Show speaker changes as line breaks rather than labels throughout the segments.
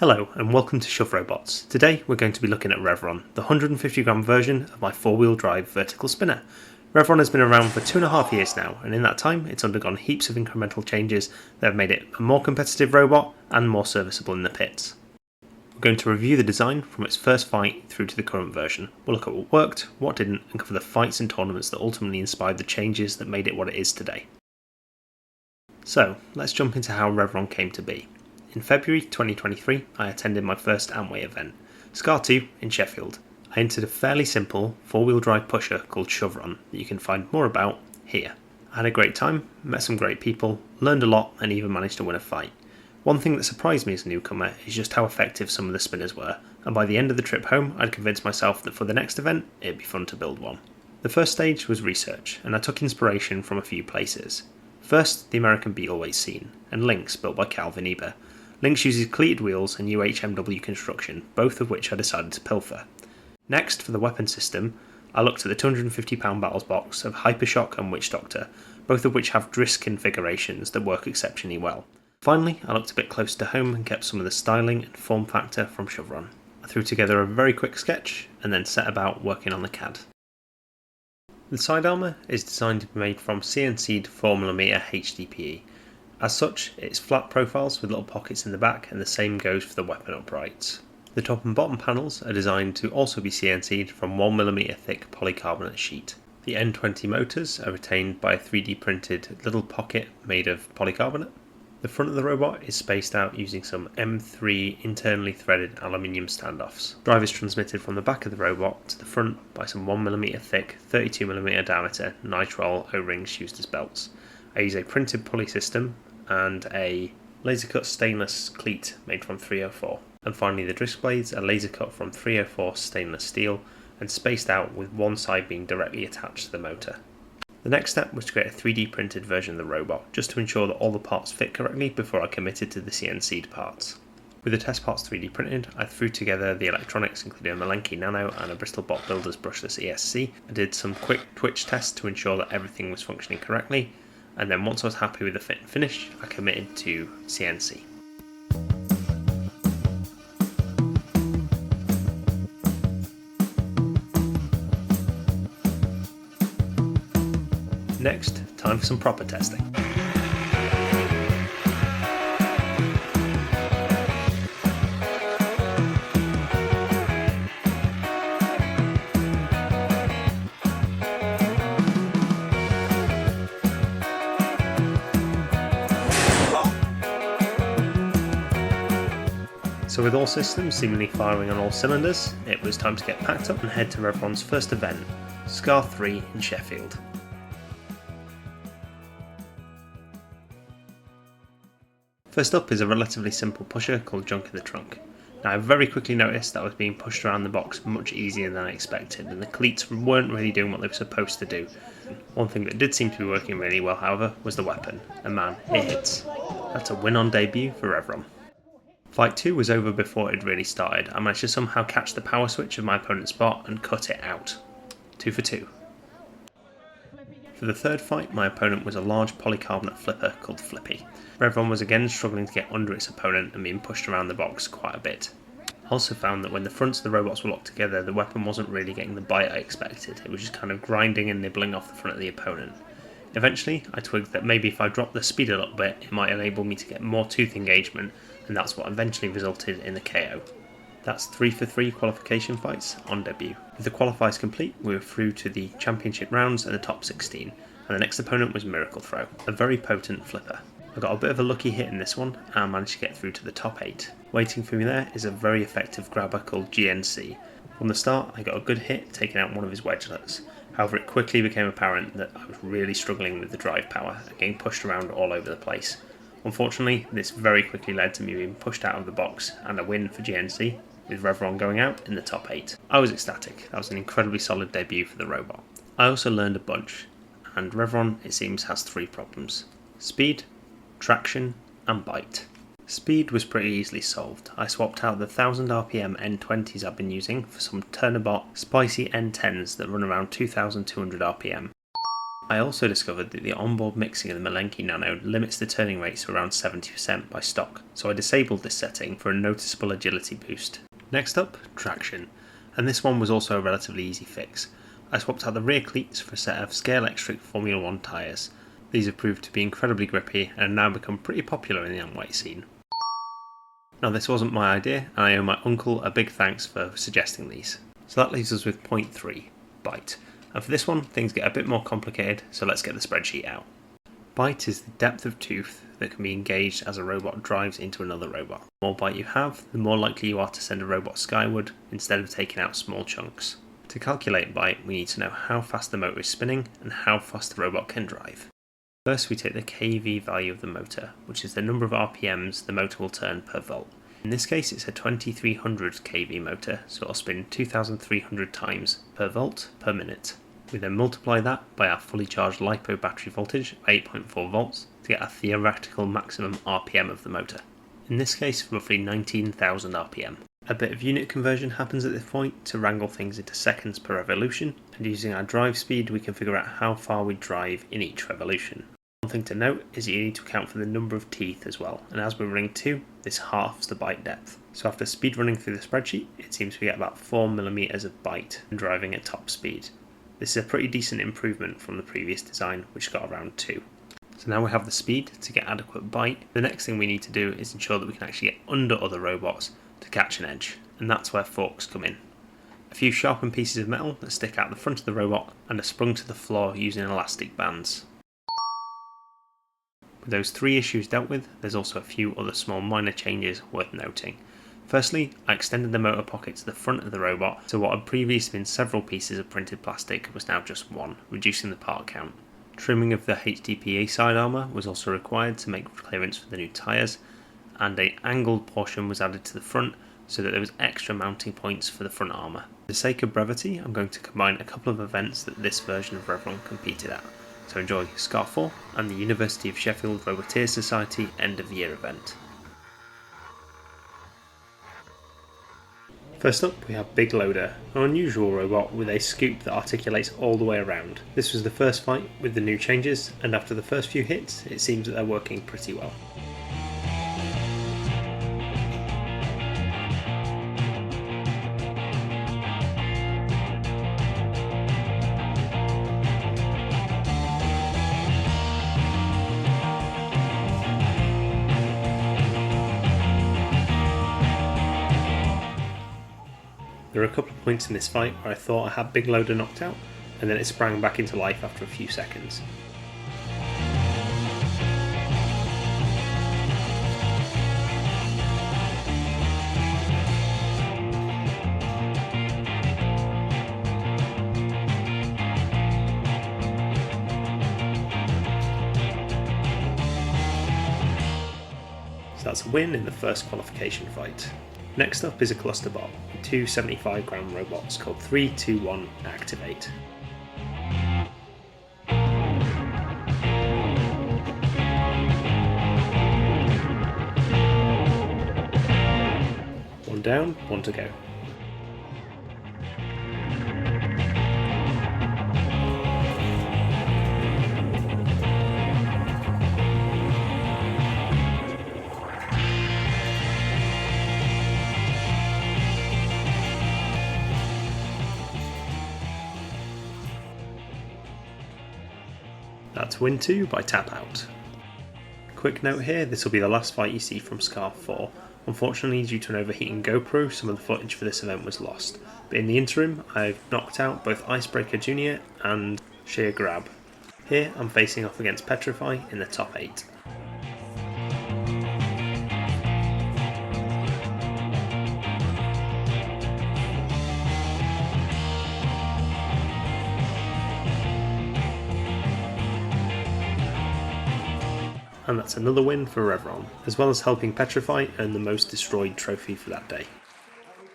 Hello and welcome to Shove Robots. Today we're going to be looking at Revron, the 150g version of my 4-wheel drive vertical spinner. Revron has been around for 2.5 years now, and in that time it's undergone heaps of incremental changes that have made it a more competitive robot and more serviceable in the pits. We're going to review the design from its first fight through to the current version. We'll look at what worked, what didn't, and cover the fights and tournaments that ultimately inspired the changes that made it what it is today. So let's jump into how Revron came to be. In February 2023, I attended my first Antweight event, SCAR 2 in Sheffield. I entered a fairly simple 4-wheel drive pusher called Revron that you can find more about here. I had a great time, met some great people, learned a lot, and even managed to win a fight. One thing that surprised me as a newcomer is just how effective some of the spinners were, and by the end of the trip home I'd convinced myself that for the next event it'd be fun to build one. The first stage was research, and I took inspiration from a few places. First, the American Beetle weight scene, and Lynx built by Calvin Eber. Lynx uses cleated wheels and UHMW construction, both of which I decided to pilfer. Next, for the weapon system, I looked at the 250-pound battles box of Hypershock and Witch Doctor, both of which have Driss configurations that work exceptionally well. Finally, I looked a bit closer to home and kept some of the styling and form factor from Revron. I threw together a very quick sketch and then set about working on the CAD. The side armour is designed to be made from CNC'd 4mm HDPE. As such, it's flat profiles with little pockets in the back, and the same goes for the weapon uprights. The top and bottom panels are designed to also be CNC'd from 1mm thick polycarbonate sheet. The N20 motors are retained by a 3D printed little pocket made of polycarbonate. The front of the robot is spaced out using some M3 internally threaded aluminium standoffs. Drive is transmitted from the back of the robot to the front by some 1mm thick, 32mm diameter nitrile O-rings used as belts. I use a printed pulley system and a laser cut stainless cleat made from 304. And finally, the disc blades are laser cut from 304 stainless steel and spaced out, with one side being directly attached to the motor. The next step was to create a 3D printed version of the robot, just to ensure that all the parts fit correctly before I committed to the CNC'd parts. With the test parts 3D printed, I threw together the electronics, including a Malenki Nano and a Bristol Bot Builders brushless ESC. I did some quick twitch tests to ensure that everything was functioning correctly, and then once I was happy with the fit and finish, I committed to CNC. Next, time for some proper testing. So with all systems seemingly firing on all cylinders, it was time to get packed up and head to Revron's first event, SCAR 3 in Sheffield. First up is a relatively simple pusher called Junk in the Trunk. Now I very quickly noticed that I was being pushed around the box much easier than I expected, and the cleats weren't really doing what they were supposed to do. One thing that did seem to be working really well, however, was the weapon, and man, it hits. That's a win on debut for Revron. Fight 2 was over before it had really started. I managed to somehow catch the power switch of my opponent's bot and cut it out. 2 for 2. For the third fight, my opponent was a large polycarbonate flipper called Flippy. Revron was again struggling to get under its opponent and being pushed around the box quite a bit. I also found that when the fronts of the robots were locked together, the weapon wasn't really getting the bite I expected. It was just kind of grinding and nibbling off the front of the opponent. Eventually, I twigged that maybe if I dropped the speed a little bit, it might enable me to get more tooth engagement, and that's what eventually resulted in the KO. That's 3 for 3 qualification fights on debut. With the qualifiers complete, we were through to the championship rounds and the top 16, and the next opponent was Miracle Throw, a very potent flipper. I got a bit of a lucky hit in this one and managed to get through to the top 8. Waiting for me there is a very effective grabber called GNC. From the start, I got a good hit taking out one of his wedgelets. However, it quickly became apparent that I was really struggling with the drive power and getting pushed around all over the place. Unfortunately, this very quickly led to me being pushed out of the box and a win for GNC, with Revron going out in the top 8. I was ecstatic. That was an incredibly solid debut for the robot. I also learned a bunch, and Revron, it seems, has 3 problems: speed, traction, and bite. Speed was pretty easily solved. I swapped out the 1000 RPM N20s I've been using for some Turnabot spicy N10s that run around 2200 RPM. I also discovered that the onboard mixing of the Malenki Nano limits the turning rates to around 70% by stock, so I disabled this setting for a noticeable agility boost. Next up, traction, and this one was also a relatively easy fix. I swapped out the rear cleats for a set of scale-electric Formula 1 tyres. These have proved to be incredibly grippy and have now become pretty popular in the Antweight scene. Now this wasn't my idea, and I owe my uncle a big thanks for suggesting these. So that leaves us with point 3, bite. And for this one, things get a bit more complicated, so let's get the spreadsheet out. Bite is the depth of tooth that can be engaged as a robot drives into another robot. The more bite you have, the more likely you are to send a robot skyward instead of taking out small chunks. To calculate bite, we need to know how fast the motor is spinning and how fast the robot can drive. First, we take the kV value of the motor, which is the number of RPMs the motor will turn per volt. In this case, it's a 2300 kV motor, so it'll spin 2300 times per volt per minute. We then multiply that by our fully charged LiPo battery voltage of 8.4 volts to get a theoretical maximum RPM of the motor. In this case, roughly 19,000 RPM. A bit of unit conversion happens at this point to wrangle things into seconds per revolution, and using our drive speed we can figure out how far we drive in each revolution. One thing to note is that you need to account for the number of teeth as well, and as we're running 2, this halves the bite depth. So after speed running through the spreadsheet, it seems we get about 4mm of bite when driving at top speed. This is a pretty decent improvement from the previous design, which got around 2. So now we have the speed to get adequate bite. The next thing we need to do is ensure that we can actually get under other robots to catch an edge, and that's where forks come in. A few sharpened pieces of metal that stick out the front of the robot and are sprung to the floor using elastic bands. With those 3 issues dealt with, there's also a few other small minor changes worth noting. Firstly, I extended the motor pocket to the front of the robot, so what had previously been several pieces of printed plastic was now just one, reducing the part count. Trimming of the HDPE side armour was also required to make clearance for the new tyres, and an angled portion was added to the front so that there was extra mounting points for the front armour. For the sake of brevity, I'm going to combine a couple of events that this version of Revron competed at. So enjoy SCAR 4 and the University of Sheffield Roboteers Society end of year event. First up, we have Big Loader, an unusual robot with a scoop that articulates all the way around. This was the first fight with the new changes, and after the first few hits, it seems that they're working pretty well. There are a couple of points in this fight where I thought I had Big Loader knocked out, and then it sprang back into life after a few seconds. So that's a win in the first qualification fight. Next up is a cluster bot, with 2 75-gram robots called 3, 2, 1, Activate. One down, one to go. That's win 2 by tap out. Quick note here, this will be the last fight you see from SCAR 4. Unfortunately, due to an overheating GoPro, some of the footage for this event was lost. But in the interim, I've knocked out both Icebreaker Jr. and Sheer Grab. Here, I'm facing off against Petrify in the top 8. And that's another win for Revron, as well as helping Petrify earn the most destroyed trophy for that day.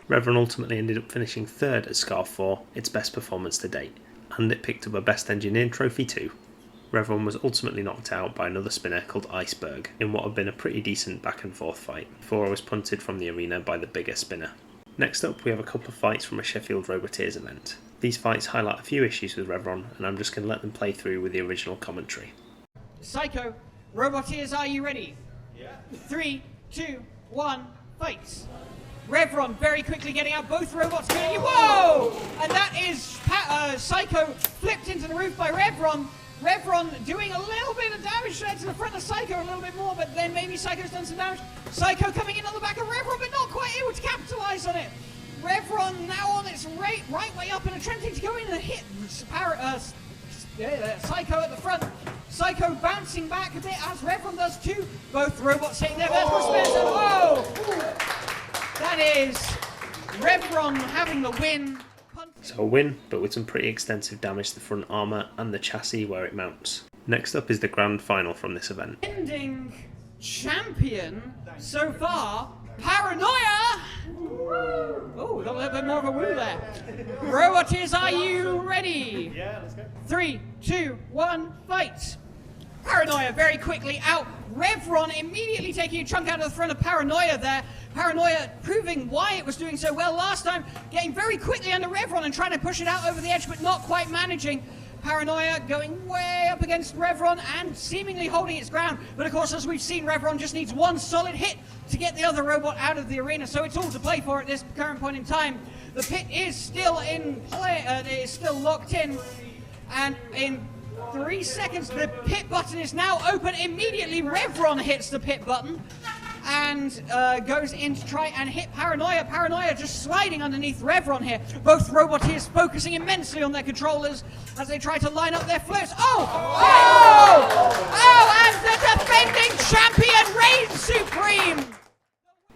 Revron ultimately ended up finishing 3rd at SCAR 4, its best performance to date, and it picked up a Best Engineered trophy too. Revron was ultimately knocked out by another spinner called Iceberg in what had been a pretty decent back and forth fight, before I was punted from the arena by the bigger spinner. Next up, we have a couple of fights from a Sheffield Roboteers event. These fights highlight a few issues with Revron, and I'm just going to let them play through with the original commentary.
Psycho, Roboteers, are you ready? Yeah. 3, 2, 1, fight! Revron very quickly getting out, both robots going, whoa! And that is Psycho flipped into the roof by Revron. Revron doing a little bit of damage there to the front of Psycho, a little bit more, but then maybe Psycho's done some damage. Psycho coming in on the back of Revron, but not quite able to capitalize on it. Revron now on its right way up and attempting to go in and hit Psycho at the front. Psycho bouncing back a bit as Revron does too. Both robots hitting their vertical spins. Whoa! That is Revron having the win.
So a win, but with some pretty extensive damage to the front armour and the chassis where it mounts. Next up is the grand final from this event.
Ending champion so far, Paranoia! Oh, got a little bit more of a woo there. Roboteers, are you ready?
Yeah, let's go.
3, 2, 1, fight! Paranoia very quickly out. Revron immediately taking a chunk out of the front of Paranoia there. Paranoia proving why it was doing so well last time, getting very quickly under Revron and trying to push it out over the edge, but not quite managing. Paranoia going way up against Revron and seemingly holding its ground. But of course, as we've seen, Revron just needs one solid hit to get the other robot out of the arena. So it's all to play for at this current point in time. The pit is still in play, it is still locked in. And in 3 seconds, the pit button is now open. Immediately, Revron hits the pit button and goes in to try and hit Paranoia. Paranoia just sliding underneath Revron here. Both roboteers focusing immensely on their controllers as they try to line up their flips. And the defending champion reigns supreme!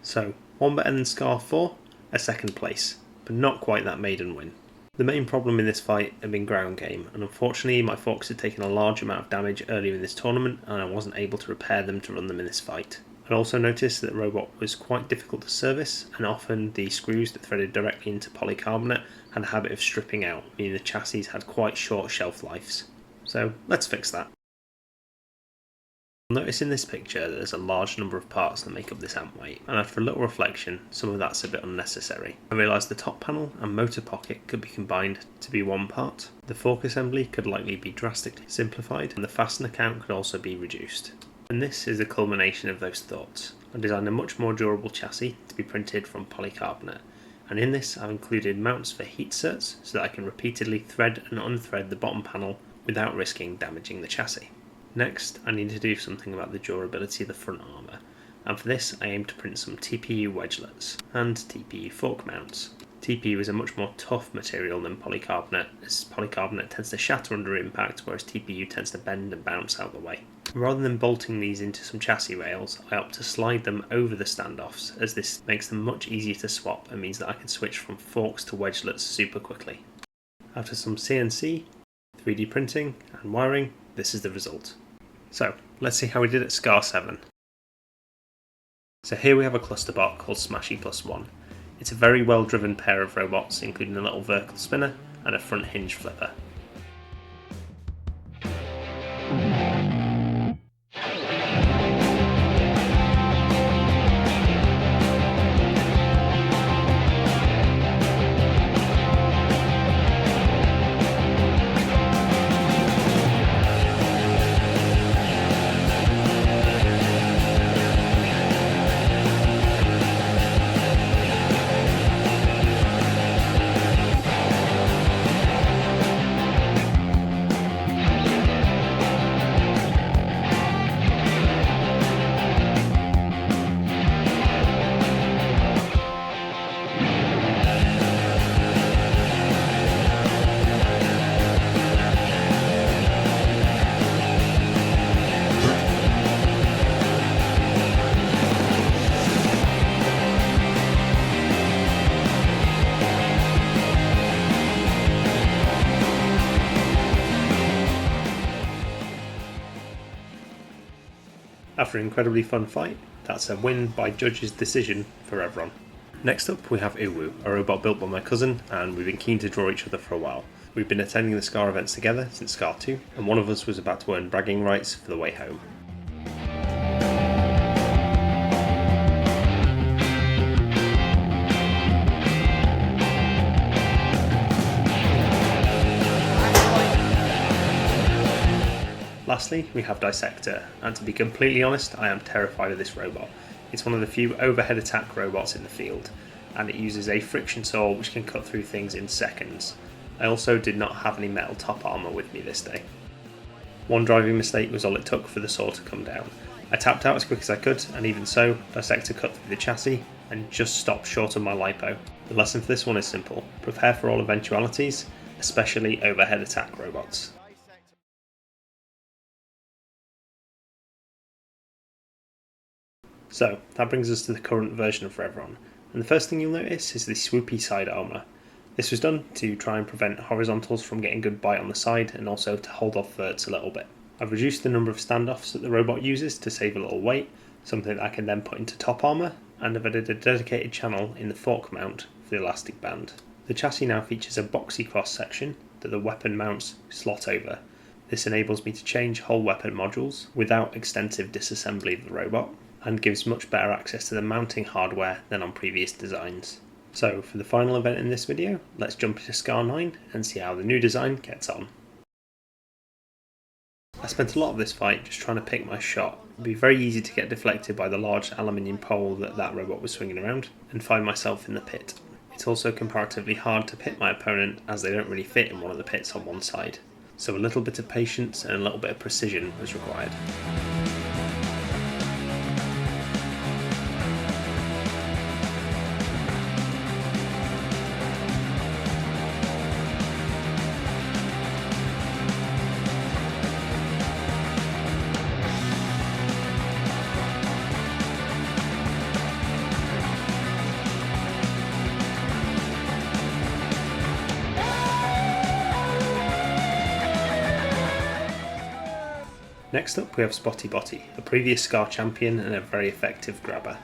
So, one better than Scar 4, a second place, but not quite that maiden win. The main problem in this fight had been ground game, and unfortunately my forks had taken a large amount of damage earlier in this tournament and I wasn't able to repair them to run them in this fight. I'd also noticed that the robot was quite difficult to service, and often the screws that threaded directly into polycarbonate had a habit of stripping out, meaning the chassis had quite short shelf lives. So let's fix that. You'll notice in this picture that there's a large number of parts that make up this Antweight, and after a little reflection, some of that's a bit unnecessary. I realised the top panel and motor pocket could be combined to be one part, the fork assembly could likely be drastically simplified, and the fastener count could also be reduced. And this is the culmination of those thoughts. I designed a much more durable chassis to be printed from polycarbonate, and in this I've included mounts for heat certs so that I can repeatedly thread and unthread the bottom panel without risking damaging the chassis. Next, I need to do something about the durability of the front armour, and for this I aim to print some TPU wedgelets and TPU fork mounts. TPU is a much more tough material than polycarbonate, as polycarbonate tends to shatter under impact, whereas TPU tends to bend and bounce out the way. Rather than bolting these into some chassis rails, I opt to slide them over the standoffs, as this makes them much easier to swap and means that I can switch from forks to wedgelets super quickly. After some CNC, 3D printing and wiring, this is the result. So, let's see how we did at Scar 7. So here we have a cluster bot called Smashy Plus One. It's a very well driven pair of robots, including a little vertical spinner and a front hinge flipper. After an incredibly fun fight, that's a win by judge's decision for Revron. Next up we have Uwu, a robot built by my cousin, and we've been keen to draw each other for a while. We've been attending the Scar events together since Scar 2, and one of us was about to earn bragging rights for the way home. Lastly, we have Dissector, and to be completely honest, I am terrified of this robot. It's one of the few overhead attack robots in the field, and it uses a friction saw which can cut through things in seconds. I also did not have any metal top armour with me this day. One driving mistake was all it took for the saw to come down. I tapped out as quick as I could, and even so, Dissector cut through the chassis and just stopped short of my lipo. The lesson for this one is simple: prepare for all eventualities, especially overhead attack robots. So, that brings us to the current version of Revron, and the first thing you'll notice is the swoopy side armour. This was done to try and prevent horizontals from getting good bite on the side, and also to hold off verts a little bit. I've reduced the number of standoffs that the robot uses to save a little weight, something that I can then put into top armour, and I've added a dedicated channel in the fork mount for the elastic band. The chassis now features a boxy cross section that the weapon mounts slot over. This enables me to change whole weapon modules without extensive disassembly of the robot, and gives much better access to the mounting hardware than on previous designs. So for the final event in this video, let's jump into Scar 9 and see how the new design gets on. I spent a lot of this fight just trying to pick my shot. It would be very easy to get deflected by the large aluminium pole that robot was swinging around and find myself in the pit. It's also comparatively hard to pit my opponent as they don't really fit in one of the pits on one side. So a little bit of patience and a little bit of precision was required. Next up we have Spotty Botty, a previous Scar champion and a very effective grabber.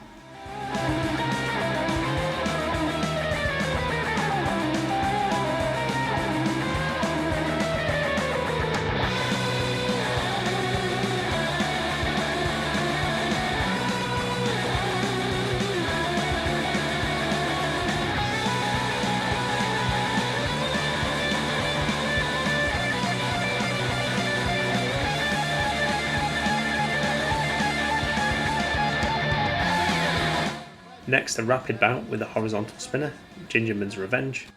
Next, a rapid bout with a horizontal spinner, Gingerman's Revenge.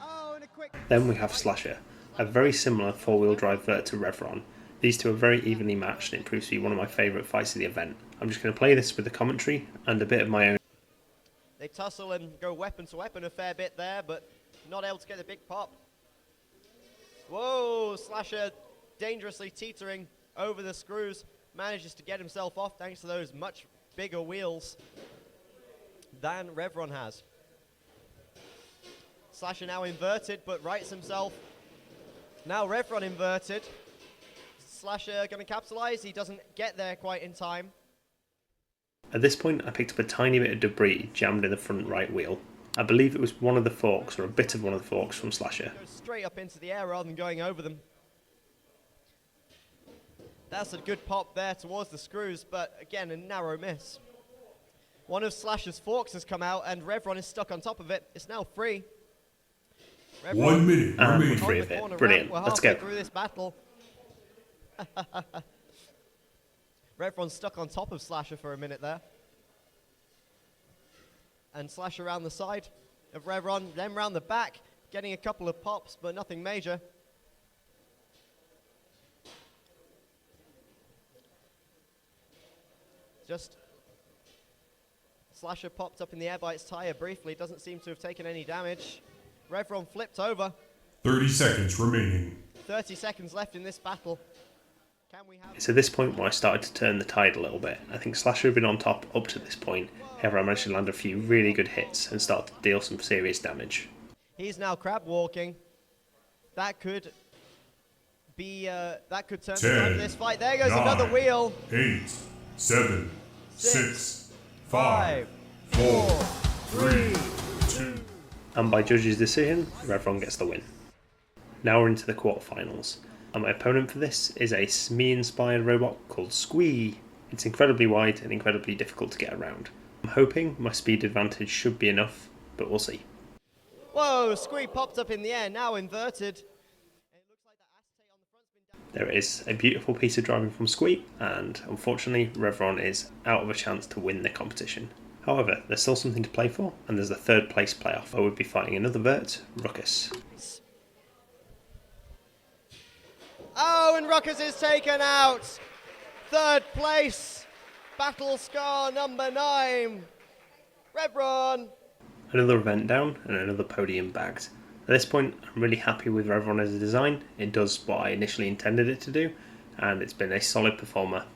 Then we have Slasher, a very similar four-wheel drive vert to Revron. These two are very evenly matched and it proves to be one of my favourite fights of the event. I'm just going to play this with the commentary and a bit of my own.
They tussle and go weapon to weapon a fair bit there, but not able to get a big pop. Whoa, Slasher dangerously teetering over the screws, manages to get himself off thanks to those much bigger wheels than Revron has. Slasher now inverted, but rights himself. Now Revron inverted. Slasher going to capitalize. He doesn't get there quite in time.
At this point, I picked up a tiny bit of debris jammed in the front right wheel. I believe it was one of the forks, or a bit of one of the forks from Slasher.
Goes straight up into the air rather than going over them. That's a good pop there towards the screws, but again, a narrow miss. One of Slasher's forks has come out, and Revron is stuck on top of it. It's now free. Revron
1 minute
and
remaining.
free of it. Brilliant.
We're
Let's
halfway
go.
through this battle. Revron's stuck on top of Slasher for a minute there. And Slasher around the side of Revron, then round the back, getting a couple of pops, but nothing major. Just Slasher popped up in the air by its tire briefly, doesn't seem to have taken any damage. Revron flipped over.
30 seconds remaining.
30 seconds left in this battle. Can we have...
It's at this point where I started to turn the tide a little bit. I think Slasher had been on top up to this point, however I managed to land a few really good hits and start to deal some serious damage.
He's now crab walking. That could be, that could turn the
10,
tide of this fight. There goes
9,
another wheel.
8, 7, 6, 5, 4, 3, 2.
And by judge's decision, Revron gets the win. Now we're into the quarterfinals, and my opponent for this is a Smee-inspired robot called Squee. It's incredibly wide and incredibly difficult to get around. I'm hoping my speed advantage should be enough, but we'll see.
Whoa, Squee popped up in the air, now inverted.
There is a beautiful piece of driving from Squeak, and unfortunately Revron is out of a chance to win the competition. However, there's still something to play for, and there's a third place playoff where we'll be fighting another vert, Ruckus.
Oh, and Ruckus is taken out. Third place, battle scar number 9, Revron.
Another event down and another podium bagged. At this point, I'm really happy with Revron as a design. It does what I initially intended it to do, and it's been a solid performer.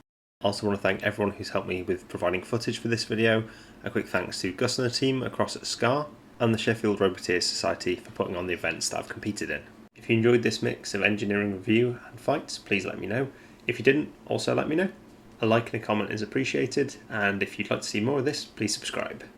I also want to thank everyone who's helped me with providing footage for this video. A quick thanks to Gus and the team across at SCAR, and the Sheffield Roboteers Society for putting on the events that I've competed in. If you enjoyed this mix of engineering review and fights, please let me know. If you didn't, also let me know. A like and a comment is appreciated, and if you'd like to see more of this, please subscribe.